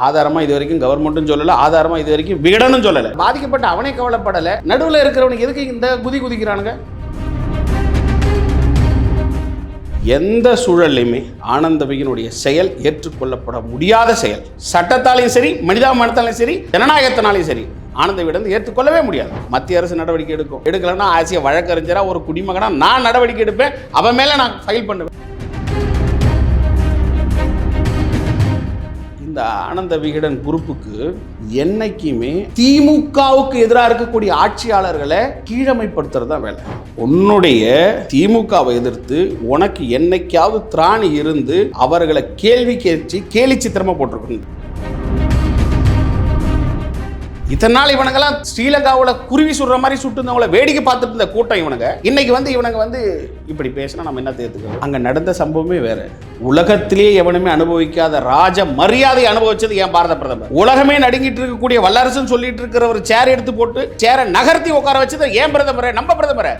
ஆதாரமா இது வரைக்கும் கவர்மெண்ட்டும் சொல்லல, ஆதாரமா இது வரைக்கும் விகடனும் சொல்லல. பாதிக்கப்பட்ட அவனே கவலைப்படல, நடுவில் இருக்கிறவனுக்கு எதுக்கு இந்த குதிக்கிறானுங்க? எந்த சூழலையுமே ஆனந்த விகடனுடைய செயல் ஏற்றுக்கொள்ளப்பட முடியாத செயல். சட்டத்தாலையும் சரி, மனிதாபிமானத்தாலையும் சரி, ஜனநாயகத்தினாலையும் சரி, ஆனந்த விகடன் ஏற்றுக்கொள்ளவே முடியாது. மத்திய அரசு நடவடிக்கை எடுக்கலன்னா ஆசிய வழக்கறிஞரா ஒரு குடிமகனா நான் நடவடிக்கை எடுப்பேன், அவன் மேல நான் ஃபைல் பண்ணுவேன். இந்த ஆனந்த விகடன் குரூப்புக்கு என்னைக்குமே திமுகவுக்கு எதிராக இருக்கக்கூடிய ஆட்சியாளர்களை கீழமைப்படுத்துறது தான் வேலை. உன்னுடைய திமுகவை எதிர்த்து உனக்கு என்னைக்காவது திராணி இருந்து அவர்களை கேள்வி கேலி சித்திரமா போட்டிருக்கணும். இத்தனை நாள் இவனுங்கெல்லாம் ஸ்ரீலங்காவில் குருவி சுடுற மாதிரி சுட்டுருந்தவங்களை வேடிக்கை பார்த்துட்டு இருந்த கூட்டம் இவனுங்க. இன்னைக்கு இவனுங்க இப்படி பேசினா நம்ம என்ன தேர்த்துக்கிறோம்? அங்க நடந்த சம்பவமே வேற. உலகத்திலே எவனுமே அனுபவிக்காத ராஜ மரியாதை அனுபவிச்சது ஏன் பாரத பிரதமர். உலகமே நடுங்கிட்டு இருக்கக்கூடிய வல்லரசுன்னு சொல்லிட்டு இருக்கிற ஒரு சேர் எடுத்து போட்டு சேரை நகர்த்தி உட்கார வச்சது ஏன் பிரதமரை, நம்ம பிரதமரை.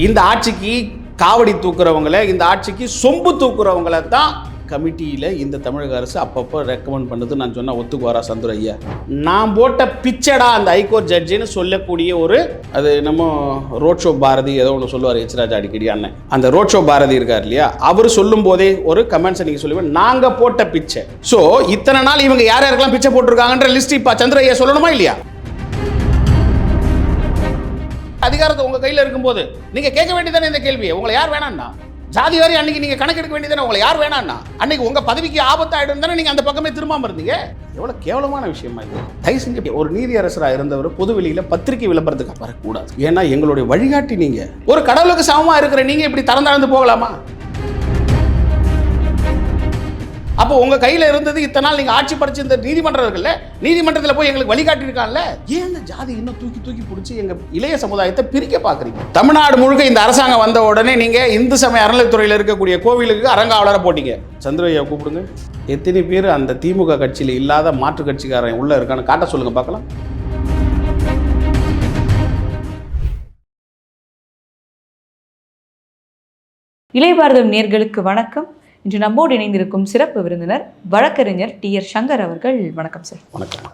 இந்த ஆட்சிக்கு காவடி தூக்குறவங்களை, இந்த ஆட்சிக்கு சொம்பு தூக்குறவங்களை தான் கமிட்டியில் இந்த தமிழக அரசு அப்பப்போ ரெக்கமெண்ட் பண்ணுது. நான் சொன்னால் ஒத்துக்குவாரா சந்துரு ஐயா? நான் போட்ட பிச்சடா அந்த ஹைகோர்ட் ஜட்ஜின்னு சொல்லக்கூடிய ஒரு, அது நம்ம ரோட் ஷோ பாரதி ஏதோ ஒன்று சொல்லுவார் எச்ராஜா அடிக்கடி அண்ணன், அந்த ரோட் ஷோ பாரதி இருக்கார் இல்லையா, அவர் சொல்லும் போதே ஒரு கமெண்ட்ஸை நீங்கள் சொல்லுவேன், நாங்கள் போட்ட பிச்சை. ஸோ இத்தனை நாள் இவங்க யார் யாருக்கெல்லாம் பிச்சை போட்டிருக்காங்கன்ற லிஸ்ட் இப்போ சந்திர ஐயா சொல்லணுமா இல்லையா? அதிகாரத்தை உங்கள் கையில் இருக்கும்போது நீங்கள் கேட்க வேண்டியதானே இந்த கேள்வியை. உங்களை யார் வேணாம்னா ஜாதி வாரி அன்னைக்கு நீங்க கணக்கெடுக்க வேண்டியதானே. உங்களை யார் வேணாம்னா அன்னைக்கு உங்க பதவிக்கு ஆபத்தாயிடும் தானே நீங்க அந்த பக்கமே திரும்பாம இருந்தீங்க. எவ்வளவு கேவலமான விஷயமா இது. தயவு செஞ்சு ஒரு நீதியரசராக இருந்தவர் பொது வெளியில பத்திரிகை விளம்பரத்துக்கு வரக்கூடாது. ஏன்னா எங்களுடைய வழிகாட்டி நீங்க. ஒரு கடவுளுக்கு சமமா இருக்கிற நீங்க இப்படி தரந்தாழ்ந்து போகலாமா? அப்போ உங்க கையில இருந்தது இத்தனை நாள் நீங்க ஆட்சி பறிச்சு இந்த நீதிமன்றத்தில் போய் எங்களுக்கு வழிகாட்டியிருக்காங்கல்ல. ஏன் இந்த ஜாதி இன்னும் தூக்கி பிடிச்சி எங்க இளைய சமுதாயத்தை பிரிக்க பாக்குறீங்க? தமிழ்நாடு முழுக்க இந்த அரசாங்கம் வந்த உடனே நீங்க இந்து சமய அறநிலைத்துறையில் இருக்கக்கூடிய கோவிலுக்கு அரங்காவலரை போட்டீங்க. சந்திரய்யா கூப்பிடுங்க. எத்தனை பேர் அந்த திமுக கட்சியில் இல்லாத மாற்று கட்சிக்காரன் உள்ள இருக்கான்னு காட்ட சொல்லுங்க பார்க்கலாம். இளைய பாரதம் நேயர்களுக்கு வணக்கம். இன்று நம்மோடு இணைந்திருக்கும் சிறப்பு விருந்தினர் வழக்கறிஞர் டி.ஆர். சங்கர் அவர்கள். வணக்கம் சார். வணக்கம்.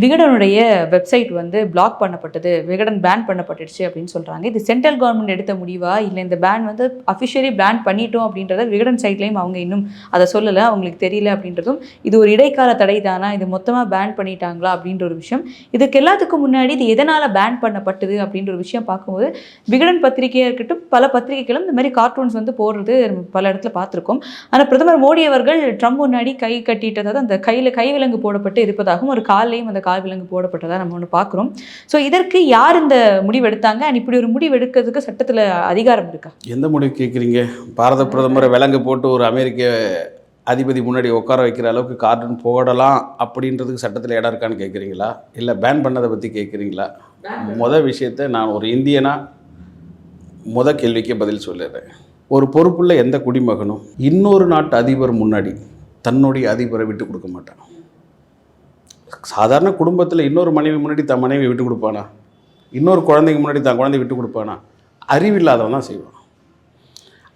விகடனுடைய வெப்சைட் பிளாக் பண்ணப்பட்டது, விகடன் பேன் பண்ணப்பட்டுடுச்சு அப்படின்னு சொல்கிறாங்க. இது சென்ட்ரல் கவர்மெண்ட் எடுத்த முடிவா, இல்லை இந்த பேன் அஃபிஷியலி பேன் பண்ணிட்டோம் அப்படின்றத விகடன் சைட்லேயும் அவங்க இன்னும் அதை சொல்லலை, அவங்களுக்கு தெரியல அப்படின்றதும், இது ஒரு இடைக்கால தடை தானா, இது மொத்தமாக பேன் பண்ணிட்டாங்களா அப்படின்ற ஒரு விஷயம். இதுக்கு எல்லாத்துக்கும் முன்னாடி இது எதனால் பேன் பண்ணப்பட்டது அப்படின்ற ஒரு விஷயம் பார்க்கும்போது, விகடன் பத்திரிகையாக இருக்கட்டும், பல பத்திரிகைகளும் இந்த மாதிரி கார்ட்டூன்ஸ் போடுறது பல இடத்துல பார்த்துருக்கோம். ஆனால் பிரதமர் மோடி அவர்கள் ட்ரம்ப் முன்னாடி கை கட்டிட்டதாவது அந்த கையில் கைவிலங்கு போடப்பட்டு இருப்பதாகவும், ஒரு காலையும் அந்த கால்விலங்கு போடப்பட்டதா நம்ம ஒன்று பார்க்குறோம். ஸோ இதற்கு யார் இந்த முடிவு எடுத்தாங்க? அண்ட் இப்படி ஒரு முடிவு எடுக்கிறதுக்கு சட்டத்தில் அதிகாரம் இருக்கா? எந்த முடிவு கேட்குறீங்க? பாரத பிரதமரை விலங்கு போட்டு ஒரு அமெரிக்க அதிபதி முன்னாடி உட்கார வைக்கிற அளவுக்கு கார்ட்டூன் போடலாம் அப்படின்றதுக்கு சட்டத்தில் இடம் இருக்கான்னு கேட்குறீங்களா? இல்லை பேன் பண்ணதை பற்றி கேட்குறீங்களா? விஷயத்தை நான் ஒரு இந்தியனா கேள்விக்கே பதில் சொல்லிடுறேன். ஒரு பொறுப்புள்ள எந்த குடிமகனும் இன்னொரு நாட்டு அதிபர் முன்னாடி தன்னுடைய அதிபரை விட்டு கொடுக்க மாட்டான். சாதாரண குடும்பத்தில் இன்னொரு மனைவி முன்னாடி தன் மனைவி விட்டு கொடுப்பானா? இன்னொரு குழந்தைக்கு முன்னாடி தன் குழந்தைய விட்டு கொடுப்பானா? அறிவில்லாதவன் தான் செய்வான்.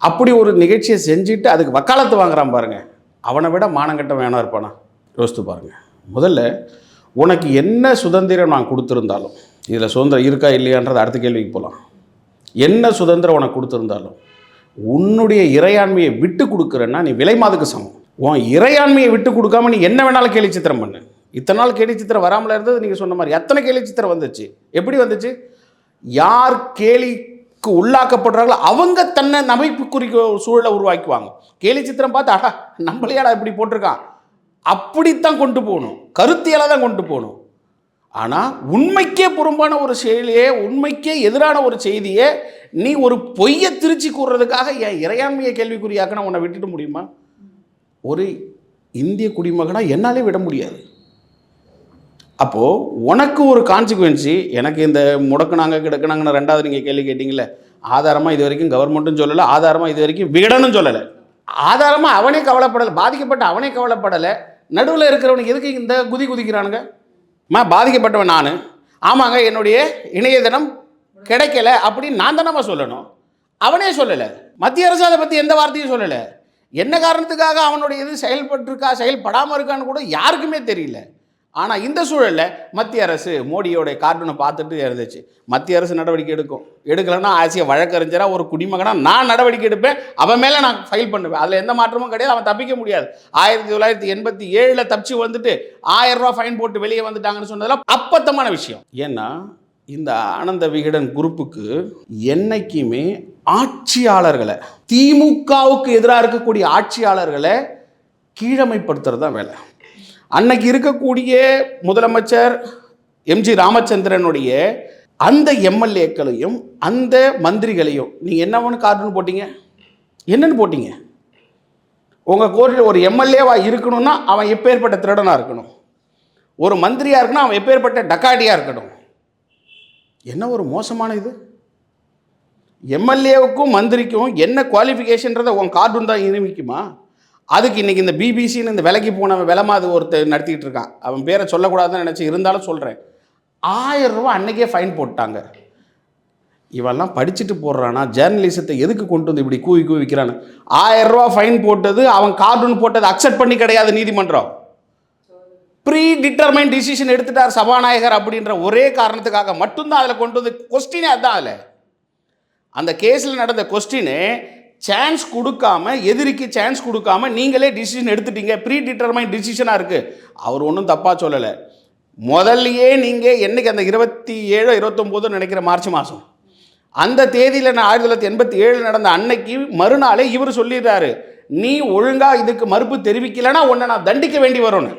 அப்படி ஒரு நிகழ்ச்சியை செஞ்சுட்டு அதுக்கு வக்காலத்து வாங்குறான் பாருங்க, அவனை விட மானங்கட்ட வேணா இருப்பானா? யோசித்து பாருங்கள். முதல்ல உனக்கு என்ன சுதந்திரம் நான் கொடுத்துருந்தாலும், இதில் சுதந்திரம் இருக்கா இல்லையான்றது அடுத்த கேள்விக்கு போகலாம். என்ன சுதந்திரம் உனக்கு கொடுத்துருந்தாலும் உன்னுடைய இறையாண்மையை விட்டு கொடுக்குறேன்னா நீ விலை மாதுக்கு சமம். உன் இறையாண்மையை விட்டு கொடுக்காம நீ என்ன வேணாலும் கேலி சித்திரம் பண்ணு. இத்தனை நாள் கேலி சித்திரம் வராமல் இருந்தது நீங்கள் சொன்ன மாதிரி எத்தனை கேலி சித்திரம் வந்துச்சு? எப்படி வந்துச்சு? யார் கேலிக்கு உள்ளாக்கப்படுறாங்களோ அவங்க தன்னை நமைப்புக்குறிக்க சூழலை உருவாக்குவாங்க. கேலி சித்திரம் பார்த்து அடா நம்மளையாடா இப்படி போட்டிருக்கான் அப்படித்தான் கொண்டு போகணும், கருத்தியலாக தான் கொண்டு போகணும். ஆனால் உண்மைக்கே புறம்பான ஒரு செயலியே, உண்மைக்கே எதிரான ஒரு செய்தியை நீ ஒரு பொய்யை திருச்சி கூறுறதுக்காக என் இறையாண்மையை கேள்விக்குறியாக்க உன்னை விட்டுட்டு முடியுமா? ஒரு இந்திய குடிமகனாக என்னாலே விட முடியாது. அப்போது உனக்கு ஒரு கான்சிக்வன்சி. எனக்கு இந்த முடக்குனாங்க கிடக்குனாங்கன்னு ரெண்டாவது நீங்கள் கேள்வி கேட்டிங்களே, ஆதாரமாக இது வரைக்கும் கவர்மெண்ட்டும் சொல்லலை, ஆதாரமாக இது வரைக்கும் விகடனும் சொல்லலை. ஆதாரமாக அவனே கவலைப்படலை, பாதிக்கப்பட்ட அவனே கவலைப்படலை, நடுவில் இருக்கிறவனுக்கு எதுக்கு இந்த குதிக்கிறானுங்க? பாதிக்கப்பட்டவன் நான், ஆமாங்க என்னுடைய இணையதளம் கிடைக்கல அப்படின்னு நான் தானே சொல்லணும். அவனே சொல்லலை. மத்திய அரசு அதை பற்றி எந்த வார்த்தையும் சொல்லலை. என்ன காரணத்துக்காக அவனுடைய இது செயல்பட்டிருக்கா செயல்படாமல் இருக்கான்னு கூட யாருக்குமே தெரியல. ஆனால் இந்த சூழலில் மத்திய அரசு மோடியோடைய கார்ட்டூனை பார்த்துட்டு இருந்துச்சு. மத்திய அரசு நடவடிக்கை எடுக்கலைன்னா ஆசிய வழக்கறிஞராக ஒரு குடிமகனாக நான் நடவடிக்கை எடுப்பேன், அவன் மேலே நான் ஃபைல் பண்ணுவேன். அதில் எந்த மாற்றமும் கிடையாது, அவன் தப்பிக்க முடியாது. 1987 தப்பிச்சு வந்துட்டு 1000 ரூபா ஃபைன் போட்டு வெளியே வந்துட்டாங்கன்னு சொன்னதெல்லாம் அப்பத்தமான விஷயம். ஏன்னா இந்த ஆனந்த விகடன் குரூப்புக்கு என்னைக்குமே ஆட்சியாளர்களை, திமுகவுக்கு எதிராக இருக்கக்கூடிய ஆட்சியாளர்களை கீழமைப்படுத்துறது தான் வேலை. அன்னைக்கு இருக்கக்கூடிய முதலமைச்சர் எம்ஜி ராமச்சந்திரனுடைய அந்த எம்எல்ஏக்களையும் அந்த மந்திரிகளையும் நீங்கள் என்னவன்னு கார்ட்டூன் போட்டீங்க, என்னன்னு போட்டீங்க? உங்கள் கோரிக்கையில் ஒரு எம்எல்ஏவாக இருக்கணும்னா அவன் எப்பேற்பட்ட திருடனாக இருக்கணும், ஒரு மந்திரியாக இருக்கணும் அவன் எப்பேற்பட்ட டக்காடியாக இருக்கணும். என்ன ஒரு மோசமான இது! எம்எல்ஏவுக்கும் மந்திரிக்கும் என்ன குவாலிஃபிகேஷன்றதை உன் கார்ட்டூன் தான் நிரூபிக்குமா? அதுக்கு இன்றைக்கி இந்த பிபிசின்னு இந்த விலைக்கு போனவன் விலமாது ஒருத்தர் நடத்திக்கிட்டு இருக்கான். அவன் பேரை சொல்லக்கூடாதுன்னு நினச்சி இருந்தாலும் சொல்கிறேன். 1000 ரூபா அன்னைக்கே ஃபைன் போட்டாங்க. இவெல்லாம் படிச்சுட்டு போடுறானா? ஜேர்னலிசத்தை எதுக்கு கொண்டு வந்து இப்படி கூவி விற்கிறான்னு? 1000 ரூபா ஃபைன் போட்டது அவன் கார்ட்டூன் போட்டது அக்செப்ட் பண்ணி கிடையாது நீதிமன்றம். ப்ரீ டிட்டர்மைன் டிசிஷன் எடுத்துட்டார் சபாநாயகர் அப்படின்ற ஒரே காரணத்துக்காக மட்டும்தான் அதில் கொண்டு வந்து கொஸ்டினே அதுதான். அதில் அந்த கேஸில் நடந்த கொஸ்டினு சான்ஸ் கொடுக்காம, எதிரிக்கு சான்ஸ் கொடுக்காம நீங்களே டிசிஷன் எடுத்துட்டீங்க. ப்ரீ டிட்டர்மைன் டிசிஷனாக இருக்குது. அவர் ஒன்றும் தப்பாக சொல்லலை. முதல்லையே நீங்கள் என்றைக்கு அந்த 27 29 நினைக்கிற மார்ச் மாதம் அந்த தேதியில் 1987 நடந்த அன்னைக்கு மறுநாளே இவர் சொல்லிடுறாரு, நீ ஒழுங்காக இதுக்கு மறுப்பு தெரிவிக்கலைன்னா உன்னை நான் தண்டிக்க வேண்டி வரும்னு.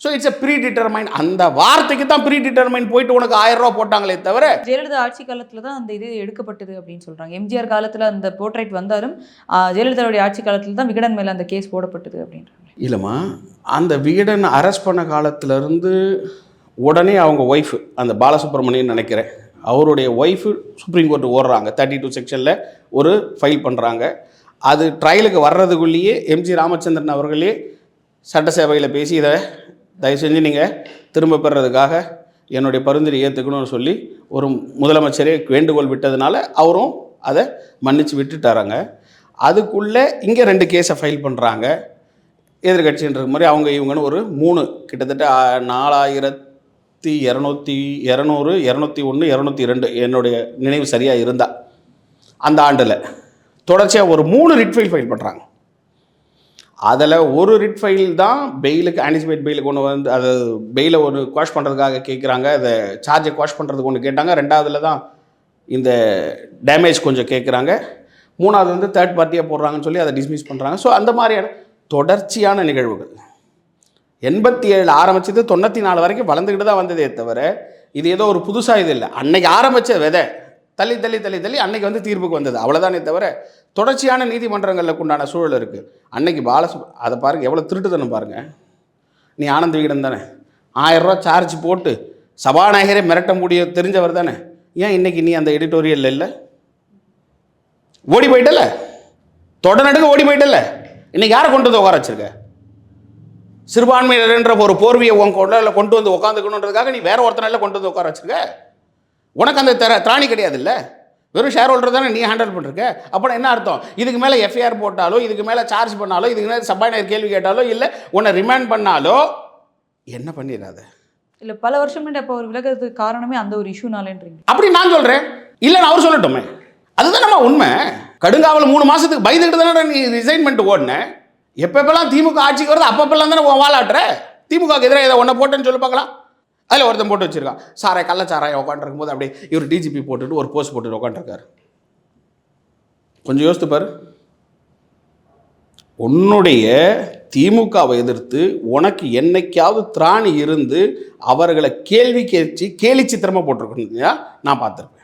So it's a predetermine. அந்த வார்த்தைக்கு தான் ப்ரீ டிட்டர்மைன் போயிட்டு உனக்கு 1000 ரூபா போட்டாங்களே தவிர. ஜெயலலிதா ஆட்சி காலத்தில் தான் அந்த இது எடுக்கப்பட்டது அப்படின்னு சொல்கிறாங்க. எம்ஜிஆர் காலத்தில் அந்த போர்ட்ரைட் வந்தாலும் ஜெயலலிதாவுடைய ஆட்சி காலத்தில் தான் விகடன் மேலே அந்த கேஸ் போடப்பட்டது அப்படின்றாங்க. இல்லைம்மா, அந்த விகடன் அரெஸ்ட் பண்ண காலத்திலேருந்து உடனே அவங்க ஒய்ஃபு அந்த பாலசுப்ரமணியன் நினைக்கிறேன், அவருடைய ஒய்ஃபு சுப்ரீம் கோர்ட்டு ஓடுறாங்க. 32 செக்ஷனில் ஒரு ஃபைல் பண்ணுறாங்க. அது ட்ரையலுக்கு வர்றதுக்குள்ளேயே எம்ஜி ராமச்சந்திரன் அவர்களே சட்டசபையில் பேசி இதை தயவு செஞ்சு நீங்கள் திரும்ப பெறதுக்காக என்னுடைய பரிந்துரை ஏற்றுக்கணும்னு சொல்லி ஒரு முதலமைச்சரே வேண்டுகோள் விட்டதுனால அவரும் அதை மன்னிச்சு விட்டுட்டாராங்க. அதுக்குள்ளே இங்கே 2 கேஸை ஃபைல் பண்ணுறாங்க எதிர்கட்சின்ற மாதிரி. அவங்க இவங்கன்னு ஒரு 3 கிட்டத்தட்ட 4200, 201, 202 என்னுடைய நினைவு சரியாக இருந்தால் அந்த ஆண்டில் தொடர்ச்சியாக ஒரு 3 ரிட் ஃபைல் பண்ணுறாங்க. அதில் ஒரு ரிட் ஃபைல் தான் பெயிலுக்கு, ஆன்டிசிபேட் பெயிலுக்கு ஒன்று வந்து அதை பெயிலை ஒன்று குவாஷ் பண்ணுறதுக்காக கேட்குறாங்க. அதை சார்ஜை குவாஷ் பண்ணுறதுக்கு ஒன்று கேட்டாங்க. 2வதுல தான் இந்த டேமேஜ் கொஞ்சம் கேட்குறாங்க. 3வது வந்து தேர்ட் பார்ட்டியாக போடுறாங்கன்னு சொல்லி அதை டிஸ்மிஸ் பண்ணுறாங்க. ஸோ அந்த மாதிரியான தொடர்ச்சியான நிகழ்வுகள் 87 ஆரம்பிச்சது 94 வரைக்கும் வளர்ந்துக்கிட்டு தான் வந்ததே தவிர இது ஏதோ ஒரு புதுசாக இது இல்லை. அன்னைக்கு ஆரம்பித்த விதை தள்ளி தள்ளி தள்ளி தள்ளி அன்னைக்கு வந்து தீர்ப்புக்கு வந்தது, அவ்வளோதானே தவிர தொடர்ச்சியான நீதிமன்றங்களுக்கு உண்டான சூழல் இருக்குது. அன்னைக்கு அதை பாருங்கள், எவ்வளோ திருட்டுத்தனம் பாருங்கள். நீ ஆனந்த விகடன் தானே, 1000 ரூபா சார்ஜ் போட்டு சபாநாயகரே மிரட்ட முடிய தெரிஞ்சவர் தானே, ஏன் இன்னைக்கு நீ அந்த எடிட்டோரியல் இல்லை? ஓடி போயிட்டல, தொடநடுங்க ஓடி போயிட்டல. இன்னைக்கு யாரை கொண்டு வந்து உட்கார வச்சிருக்க? சிறுபான்மையினர்ன்ற ஒரு போர்வையை உன் கொண்டு வந்து உட்காந்துக்கணுன்றதுக்காக நீ வேற ஒருத்தனால கொண்டு வந்து உட்கார வச்சிருக்க. உனக்கு அந்த திராணி கிடையாது இல்லை, வெறும் ஷேர் ஹோல்டர் தானே நீ ஹேண்டில் பண்ணிருக்க. அப்புறம் என்ன அர்த்தம்? இதுக்கு மேலே எஃப்ஐஆர் போட்டாலோ, இதுக்கு மேலே சார்ஜ் பண்ணாலோ, இதுக்கு மேலே சபாநாயகர் கேள்வி கேட்டாலோ, இல்லை உன்னை ரிமாண்ட் பண்ணாலோ என்ன பண்ணிடாத. இல்லை பல வருஷம் முன்னாடி அப்போ ஒரு விலகிறதுக்கு காரணமே அந்த ஒரு இஷ்யூனாலேன்றீங்க. அப்படி நான் சொல்கிறேன், இல்லைன்னு அவர் சொல்லட்டுமே. அதுதான் நம்ம உண்மை. கடுங்காவல் 3 மாதத்துக்கு பயந்துக்கிட்டு தானே நீ ரிசைன் பண்ணிட்டு ஓடினேன். எப்பப்பெல்லாம் திமுக ஆட்சிக்கு வருது அப்பப்பெல்லாம் தானே வாழாட்டுற. திமுகவுக்கு எதிராக இதை ஒன்றை போட்டேன்னு சொல்லி பார்க்கலாம். அதில் ஒருத்தன் போட்டு வச்சுருக்கான், கள்ளச்சாராயம் உட்காந்துருக்கும் போது அப்படியே இவர் டிஜிபி போட்டுட்டு ஒரு போஸ்ட் போட்டுட்டு உட்காந்துருக்காரு. கொஞ்சம் யோசித்து பாரு. உன்னுடைய திமுகவை எதிர்த்து உனக்கு என்னைக்காவது திராணி இருந்து அவர்களை கேலி சித்திரமாக போட்டிருக்கணும் நான் பார்த்துருப்பேன்.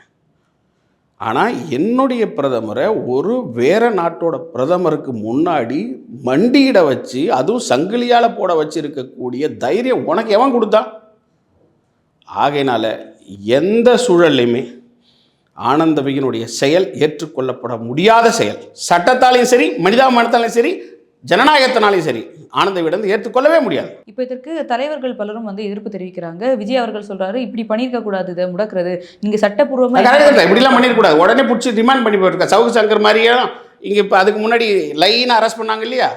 ஆனால் என்னுடைய பிரதமரை ஒரு வேற நாட்டோட பிரதமருக்கு முன்னாடி மண்டியிட வச்சு, அதுவும் சங்கிலியால் போட வச்சு இருக்கக்கூடிய தைரியம் உனக்கு எவன் கொடுத்தான்? ஆகையினால எந்த சூழல்லையுமே ஆனந்த விகடனுடைய செயல் ஏற்றுக்கொள்ளப்பட முடியாத செயல். சட்டத்தாலையும் சரி, மனிதாபிமானத்தாலையும் சரி, ஜனநாயகத்தினாலையும் சரி, ஆனந்த விகடன் ஏற்றுக்கொள்ளவே முடியாது. இப்போ இதற்கு தலைவர்கள் பலரும் வந்து எதிர்ப்பு தெரிவிக்கிறாங்க. விஜய் அவர்கள் சொல்றாரு, இப்படி பண்ணியிருக்க கூடாது, இதை முடக்கிறது நீங்க சட்டப்பூர்வமாக இப்படிலாம் பண்ணிருக்க கூடாது. உடனே பிடிச்சி ரிமாண்ட் பண்ணி போயிருக்க. சவுக்கு சங்கர் மாதிரியே இங்கே இப்போ அதுக்கு முன்னாடி லைனாக அரெஸ்ட் பண்ணாங்க இல்லையா,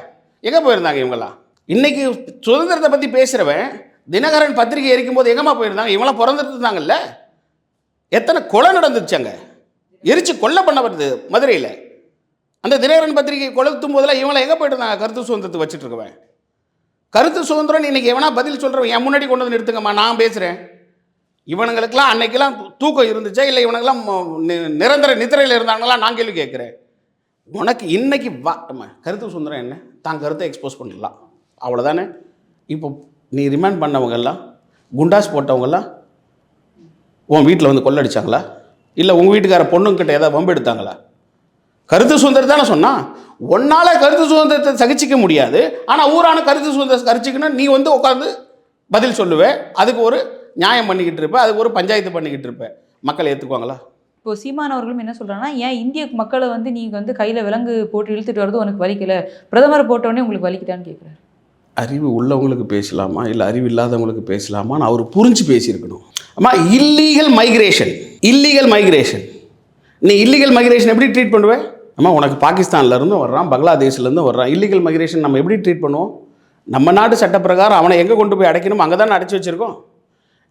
எங்கே போயிருந்தாங்க இவங்கெல்லாம்? இன்றைக்கி சுதந்திரத்தை பற்றி பேசுகிறவன் தினகரன் பத்திரிகை எரிக்கும்போது எங்கேம்மா போயிருந்தாங்க? இவங்களாம் பிறந்துட்டு இருந்தாங்கல்ல. எத்தனை கொலை நடந்துச்சாங்க, எரிச்சு கொலை பண்ண வருது மதுரையில். அந்த தினகரன் பத்திரிகை கொளுத்தும் போதெல்லாம் இவங்களாம் எங்கே போயிட்டு இருந்தாங்க? கருத்து சுதந்திரத்தை வச்சுட்டு இருக்கவன். கருத்து சுதந்திரம் இன்னைக்கு எவனா பதில் சொல்கிறவன் என் முன்னாடி கொண்டு வந்து நிறுத்துங்கம்மா, நான் பேசுகிறேன். இவனுங்களுக்கெல்லாம் அன்னைக்கெல்லாம் தூக்கம் இருந்துச்சா இல்லை இவனுங்கெல்லாம் நிரந்தர நித்திரையில் இருந்தாங்களா நான் கேள்வி கேட்குறேன். உனக்கு இன்னைக்கு கருத்து சுதந்திரம் என்ன? தான் கருத்தை எக்ஸ்போஸ் பண்ணலாம், அவ்வளோதானே. இப்போ நீ ரிமாண்ட் பண்ணவங்கெல்லாம், குண்டாஸ் போட்டவங்கெல்லாம் உன் வீட்டில் வந்து கொள்ளடிச்சாங்களா? இல்லை உங்கள் வீட்டுக்கார பொண்ணுங்கிட்ட ஏதாவது வம்பு எடுத்தாங்களா? கருத்து சுதந்திரம் தானே சொன்னான். ஒன்னால் கருத்து சுதந்திரத்தை சகிச்சிக்க முடியாது, ஆனால் ஊரான கருத்து சுதந்திரம் சகிச்சிக்கணும். நீ வந்து உட்காந்து பதில் சொல்லுவேன், அதுக்கு ஒரு நியாயம் பண்ணிக்கிட்டு இருப்பேன், அதுக்கு ஒரு பஞ்சாயத்து பண்ணிக்கிட்டு இருப்பேன். மக்கள் ஏற்றுக்குவாங்களா? இப்போ சீமான் அவர்களும் என்ன சொல்கிறாங்கன்னா, ஏன் இந்திய மக்களை வந்து நீங்கள் வந்து கையில் விலங்கு போட்டு இழுத்துட்டு வரது உனக்கு வலிக்கல, பிரதமரை போட்டோடனே உங்களுக்கு வலிக்குதான்னு கேட்குறாரு. அறிவு உள்ளவங்களுக்கு பேசலாமா இல்லை அறிவு இல்லாதவங்களுக்கு பேசலாமான்னு அவர் புரிஞ்சு பேசியிருக்கணும். அம்மா, இல்லீகல் மைக்ரேஷன் நீ இல்லீகல் மைக்ரேஷன் எப்படி ட்ரீட் பண்ணுவேன்? அம்மா, உனக்கு பாகிஸ்தான்லேருந்து வர்றான், பங்களாதேஷ்லேருந்து வர்றான். இல்லீகல் மைக்ரேஷன் நம்ம எப்படி ட்ரீட் பண்ணுவோம்? நம்ம நாட்டு சட்டப்பிரகாரம் அவனை எங்கே கொண்டு போய் அடைக்கணும் அங்கே தானே அடைச்சி வச்சுருக்கோம்.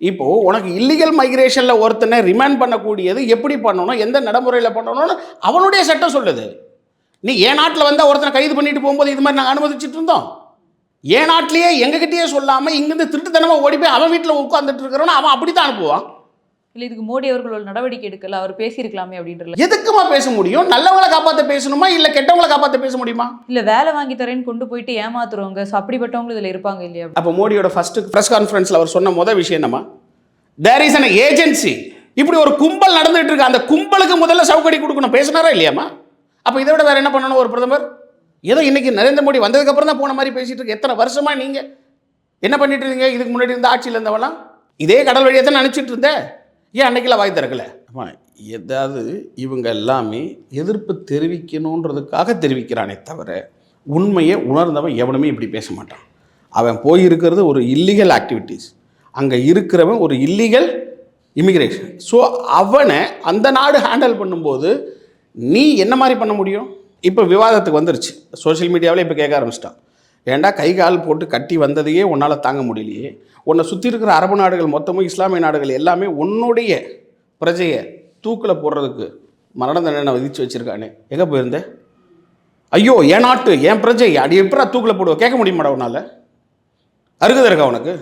இப்போது உனக்கு இல்லீகல் மைக்ரேஷனில் ஒருத்தனை ரிமாண்ட் பண்ணக்கூடியது எப்படி பண்ணணும், எந்த நடைமுறையில் பண்ணணும்னு அவனுடைய சட்டம் சொல்லுது. நீ என் நாட்டில் வந்தால் ஒருத்தனை கைது பண்ணிட்டு போகும்போது இது மாதிரி நாங்கள் அனுமதிச்சுட்டு இருந்தோம். என் நாட்டிலேயே எங்ககிட்டயே சொல்லாமல் இங்கேருந்து திருட்டுத்தனமாக ஓடி போய் அவன் வீட்டில் உட்காந்துட்டு இருக்கிறவன அவன் அப்படி தான் அனுப்புவான். இல்லை, இதுக்கு மோடி அவர்களோட நடவடிக்கை எடுக்கல, அவர் பேசியிருக்கலாமே அப்படின்ற. எதுக்குமா பேச முடியும்? நல்லவங்களை காப்பாற்ற பேசணுமா இல்லை கெட்டவங்களை காப்பாற்ற பேச முடியுமா? இல்லை, வேலை வாங்கி தரேன்னு கொண்டு போயிட்டு ஏமாத்துறவங்க, அப்படிப்பட்டவங்களும் இதில் இருப்பாங்க இல்லையா? அப்போ மோடியோட ஃபர்ஸ்ட் ப்ரெஸ் கான்ஃபரன்ஸில் அவர் சொன்ன முதல் விஷயம் என்னமா? There is an agency. இப்படி ஒரு கும்பல் நடந்துட்டு இருக்கு, அந்த கும்பலுக்கு முதல்ல சவுக்கடி கொடுக்கணும். பேசினாரா இல்லையாமா? அப்போ இதை விட வேற என்ன பண்ணணும் ஒரு பிரதமர்? ஏதோ இன்னைக்கு நரேந்திர மோடி வந்ததுக்கப்புறம் தான் போன மாதிரி பேசிட்டு இருக்கு. எத்தனை வருஷமா நீங்கள் என்ன பண்ணிட்டு இருந்தீங்க? இதுக்கு முன்னாடி இருந்த ஆட்சியில் இருந்தவெல்லாம் இதே கடல் வழியாக தான் நினச்சிட்டு இருந்தேன். ஏன் அன்னைக்கெல்லாம் வாய் திறக்கல? ஏதாவது இவங்க எல்லாமே எதிர்ப்பு தெரிவிக்கணுன்றதுக்காக தெரிவிக்கிறானே தவிர உண்மையை உணர்ந்தவன் எவனுமே இப்படி பேச மாட்டான். அவன் போயிருக்கிறது ஒரு இல்லீகல் ஆக்டிவிட்டீஸ், அங்கே இருக்கிறவன் ஒரு இல்லீகல் இமிக்ரேஷன். ஸோ அவனை அந்த நாடு ஹேண்டில் பண்ணும்போது நீ என்ன மாதிரி பண்ண முடியும்? இப்போ விவாதத்துக்கு வந்துருச்சு, சோஷியல் மீடியாவில் இப்போ கேட்க ஆரம்பிச்சிட்டான். ஏன்டா கை கால் போட்டு கட்டி வந்ததையே உன்னால் தாங்க முடியலையே, உன்னை சுற்றி இருக்கிற அரபு நாடுகள் மொத்தமும் இஸ்லாமிய நாடுகள் எல்லாமே உன்னுடைய பிரஜையை தூக்கில் போடுறதுக்கு மரண தண்டனை விதித்து வச்சுருக்கானே, எங்கே போயிருந்தேன்? ஐயோ, என் நாட்டு என் பிரஜை அடி எப்படா தூக்கில் போடுவோம்? கேட்க முடியுமாடா உன்னால்? அருகதை இருக்கா உனக்கு?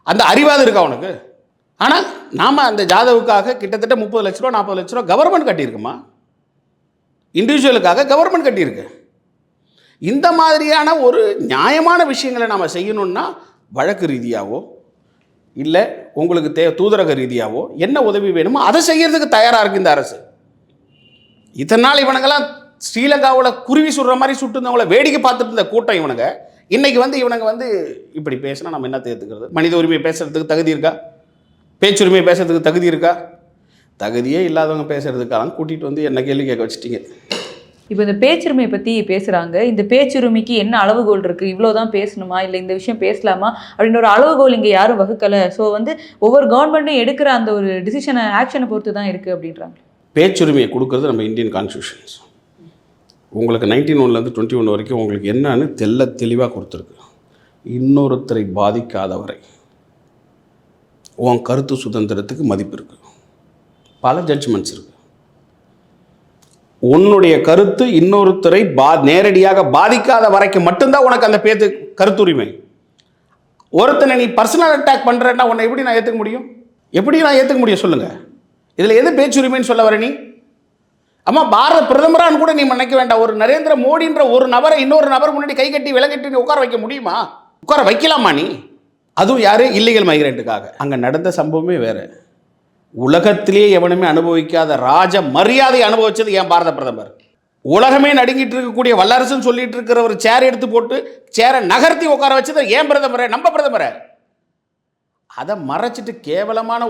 அந்த அறிவாது இருக்கா உனக்கு? ஆனால் நாம் அந்த ஜாதவுக்காக கிட்டத்தட்ட 30 லட்ச ரூபா 40 லட்ச ரூபா கவர்மெண்ட் கட்டியிருக்குமா? இண்டிவிஜுவலுக்காக கவர்மெண்ட் கட்டியிருக்கு. இந்த மாதிரியான ஒரு நியாயமான விஷயங்களை நாம் செய்யணும்னா வழக்கு ரீதியாவோ இல்லை உங்களுக்கு தூதரக ரீதியாவோ என்ன உதவி வேணுமோ அதை செய்யறதுக்கு தயாராக இருக்குது இந்த அரசு. இதனால் இவனுங்கெல்லாம் ஸ்ரீலங்காவில் குருவி சுடுற மாதிரி சுட்டுருந்தவங்கள வேடிக்கை பார்த்துட்டு இருந்த கூட்டம் இவனுங்க இன்னைக்கு இவனுங்க இப்படி பேசினா நம்ம என்ன தேர்த்துக்கிறது? மனித உரிமை பேசுறதுக்கு தகுதி இருக்கா? பேச்சுரிமை பேசுறதுக்கு தகுதி இருக்கா? தகுதியே இல்லாதவங்க பேசுறதுக்காக கூட்டிகிட்டு என்ன கேள்வி கேட்க வச்சுட்டீங்க. இப்போ இந்த பேச்சுரிமையை பற்றி பேசுகிறாங்க. இந்த பேச்சுரிமைக்கு என்ன அளவுகோல் இருக்குது? இவ்வளோ தான் பேசணுமா, இல்லை இந்த விஷயம் பேசலாமா அப்படின்ற ஒரு அளவுகோல் இங்கே யாரும் வகுக்கலை. ஸோ ஒவ்வொரு கவர்மெண்ட்டும் எடுக்கிற அந்த ஒரு டிசிஷனை ஆக்ஷனை பொறுத்து தான் இருக்குது அப்படின்றாங்க. பேச்சுரிமையை கொடுக்கறது நம்ம இந்தியன் கான்ஸ்டியூஷன்ஸ். உங்களுக்கு 1901 21 வரைக்கும் உங்களுக்கு என்னன்னு தெளிவாக கொடுத்துருக்கு. இன்னொருத்தரை பாதிக்காதவரை உன் கருத்து சுதந்திரத்துக்கு மதிப்பு இருக்குது. பல ஜட்ஜ்மெண்ட்ஸ் இருக்குது. உன்னுடைய கருத்து இன்னொருத்தரை நேரடியாக பாதிக்காத வரைக்கும் மட்டும்தான் உனக்கு அந்த கருத்துரிமை. ஒருத்தனை நீ பர்சனல் அட்டாக் பண்ணுறன்னா உன்னை எப்படி நான் ஏற்றுக்க முடியும்? எப்படி நான் ஏற்றுக்க முடியும் சொல்லுங்கள்? இதில் எது பேச்சுரிமைன்னு சொல்ல வர நீ? அம்மா, பாரத பிரதமரான்னு கூட நீ நினைக்க வேண்டாம். ஒரு நரேந்திர மோடின்ற ஒரு நபரை இன்னொரு நபர் முன்னாடி கை கட்டி விலங்கட்டி நீ உட்கார வைக்க முடியுமா? உட்கார வைக்கலாமா நீ? அதுவும் யார்? இல்லீகல் மைக்ரேண்ட்டுக்காக. அங்கே நடந்த சம்பவமே வேறு. உலகத்திலேயே எவனுமே அனுபவிக்காத ராஜ மரியாதை அனுபவிச்சது என் பாரத பிரதமர். உலகமே நடுங்கிட்டு இருக்கக்கூடிய வல்லரசுன்னு சொல்லிட்டு இருக்கிற ஒரு சேர் எடுத்து போட்டு சேரை நகர்த்தி உட்கார வச்சது ஏன் பிரதமரை, நம்ம பிரதமரை. அதை மறைச்சிட்டு கேவலமான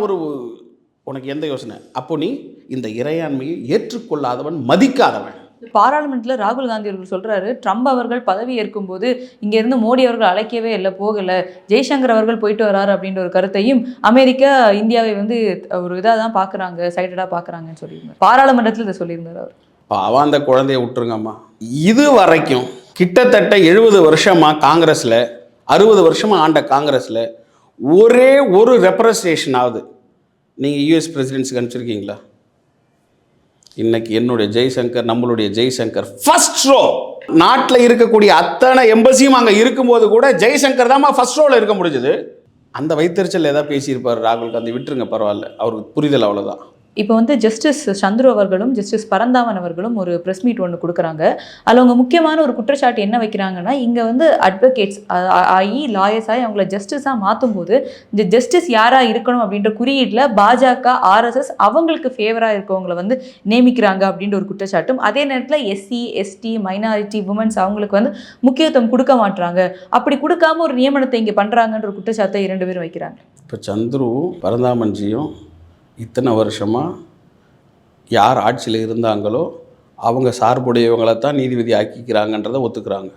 உனக்கு எந்த யோசனை? அப்போ நீ இந்த இறையாண்மையை ஏற்றுக்கொள்ளாதவன், மதிக்காதவன். பாராளுமன்றத்தில் ராகுல் காந்தி அவர்கள் சொல்கிறாரு, ட்ரம்ப் அவர்கள் பதவி ஏற்கும்போது இங்கேருந்து மோடி அவர்கள் அழைக்கவே இல்லை, போகலை, ஜெய்சங்கர் அவர்கள் போயிட்டு வராரு அப்படின்ற ஒரு கருத்தையும் அமெரிக்கா இந்தியாவை ஒரு இதாக தான் பார்க்குறாங்க, சைடடாக பார்க்குறாங்கன்னு சொல்லியிருந்தார். பாராளுமன்றத்தில் இதை சொல்லியிருந்தார் அவர். பாவம் அந்த குழந்தைய விட்டுருங்கம்மா. இது வரைக்கும் கிட்டத்தட்ட 70 வருஷமாக காங்கிரஸில், 60 வருஷமாக ஆண்ட காங்கிரஸில் ஒரே ஒரு ரெப்ரசன்டேஷன் ஆகுது நீங்கள் யூஎஸ் பிரசிடென்ட்ஸுக்கு அனுப்பிச்சிருக்கீங்களா? இன்னைக்கு என்னுடைய ஜெய்சங்கர், நம்மளுடைய ஜெய்சங்கர் ஃபர்ஸ்ட் ரோ. நாட்டில் இருக்கக்கூடிய அத்தனை எம்பசியும் அங்கே இருக்கும்போது கூட ஜெய்சங்கர் தான் ஃபர்ஸ்ட் ரோவில் இருக்க முடிஞ்சது. அந்த வைத்தறிச்சல் ஏதாவது பேசியிருப்பார் ராகுல் காந்தி, விட்டுருங்க பரவாயில்ல, அவருக்கு புரிதல் அவ்வளோதான். இப்போ வந்து ஜஸ்டிஸ் சந்துரு அவர்களும் ஜஸ்டிஸ் பரந்தாமன் அவர்களும் ஒரு ப்ரெஸ் மீட் ஒன்று கொடுக்குறாங்க. அதில் அவங்க முக்கியமான ஒரு குற்றச்சாட்டு என்ன வைக்கிறாங்கன்னா, இங்கே வந்து அட்வொகேட்ஸ் ஆகி லாயர்ஸ் ஆகி அவங்கள ஜஸ்டிஸாக மாற்றும் போது இந்த ஜஸ்டிஸ் யாராக இருக்கணும் அப்படின்ற குறியீட்டில் பாஜக, ஆர்எஸ்எஸ் அவங்களுக்கு ஃபேவராக இருக்கவங்களை வந்து நியமிக்கிறாங்க அப்படின்ற ஒரு குற்றச்சாட்டும், அதே நேரத்தில் எஸ்சி, எஸ்டி, மைனாரிட்டி, உமன்ஸ் அவங்களுக்கு வந்து முக்கியத்துவம் கொடுக்க மாட்டுறாங்க, அப்படி கொடுக்காம ஒரு நியமனத்தை இங்கே பண்ணுறாங்கன்ற ஒரு குற்றச்சாட்டை 2 பேரும் வைக்கிறாங்க. இப்போ சந்துரு பரந்தாமன்ஜியும் இத்தனை வருஷமாக யார் ஆட்சியில் இருந்தாங்களோ அவங்க சார்புடையவங்களை தான் நீதிபதி ஆக்கிக்கிறாங்கன்றதை ஒத்துக்கிறாங்க.